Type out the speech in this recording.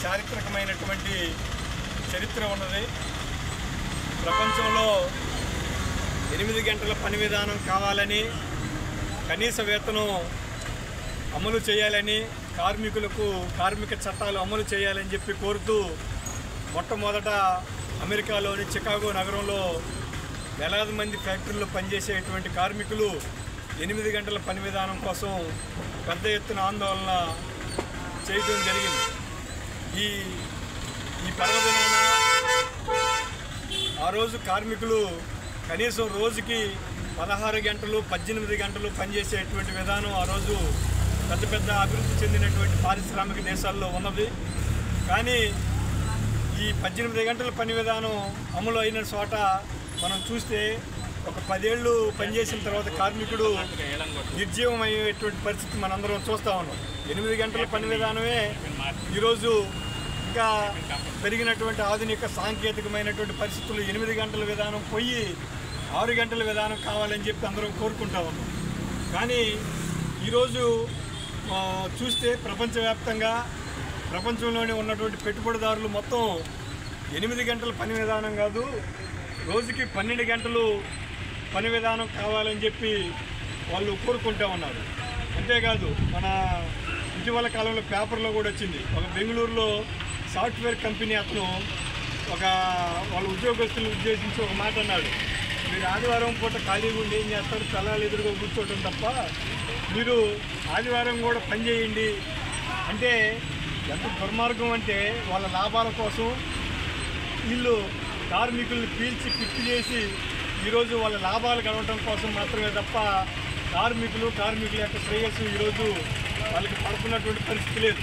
చారిత్రకమైనటువంటి చరిత్ర ఉన్నది. ప్రపంచంలో 8 గంటల పని విధానం కావాలని, కనీస వేతనం అమలు చేయాలని, కార్మికులకు కార్మిక చట్టాలు అమలు చేయాలని చెప్పి కోరుతూ మొట్టమొదట అమెరికాలోని చికాగో నగరంలో వేలాది మంది ఫ్యాక్టరీల్లో పనిచేసేటువంటి కార్మికులు 8 గంటల పని విధానం కోసం పెద్ద ఎత్తున ఆందోళన చేయడం జరిగింది. ఈ పర్వదినాన ఆ రోజు కార్మికులు కనీసం రోజుకి 16 గంటలు 18 గంటలు పనిచేసేటువంటి విధానం ఆ రోజు పెద్ద పెద్ద అభివృద్ధి చెందినటువంటి పారిశ్రామిక దేశాల్లో ఉన్నది. కానీ ఈ 18 గంటల పని విధానం అమలు అయిన చోట మనం చూస్తే ఒక 10 ఏళ్ళు పనిచేసిన తర్వాత కార్మికుడు నిర్జీవం అయ్యేటువంటి పరిస్థితి మనందరం చూస్తూ ఉన్నాం. 8 గంటల పని విధానమే ఈరోజు ఇంకా పెరిగినటువంటి ఆధునిక సాంకేతికమైనటువంటి పరిస్థితులు 8 గంటల విధానం పోయి 6 గంటల విధానం కావాలని చెప్పి అందరం కోరుకుంటా ఉన్నాం. కానీ ఈరోజు చూస్తే ప్రపంచవ్యాప్తంగా ప్రపంచంలోనే ఉన్నటువంటి పెట్టుబడిదారులు మొత్తం 8 గంటల పని విధానం కాదు, రోజుకి 12 గంటలు పని విధానం కావాలని చెప్పి వాళ్ళు కోరుకుంటూ ఉన్నారు. అంతేకాదు మన ఇటీవల కాలంలో పేపర్లో కూడా వచ్చింది, ఒక బెంగళూరులో సాఫ్ట్వేర్ కంపెనీ అతను వాళ్ళ ఉద్యోగస్తులను ఉద్దేశించి ఒక మాట అన్నాడు, మీరు ఆదివారం పూట ఖాళీగా ఉండి ఏం చేస్తారు, పిల్లలు ఎదురుగా కూర్చోవడం తప్ప మీరు ఆదివారం కూడా పని చేయండి అంటే ఎంత దుర్మార్గం అంటే వాళ్ళ లాభాల కోసం వీళ్ళు కార్మికుల్ని పీల్చి పిప్పి చేసి ఈరోజు వాళ్ళ లాభాలు కలవటం కోసం మాత్రమే తప్ప కార్మికుల యొక్క శ్రేయస్సు ఈరోజు వాళ్ళకి పడుతున్నటువంటి పరిస్థితి లేదు.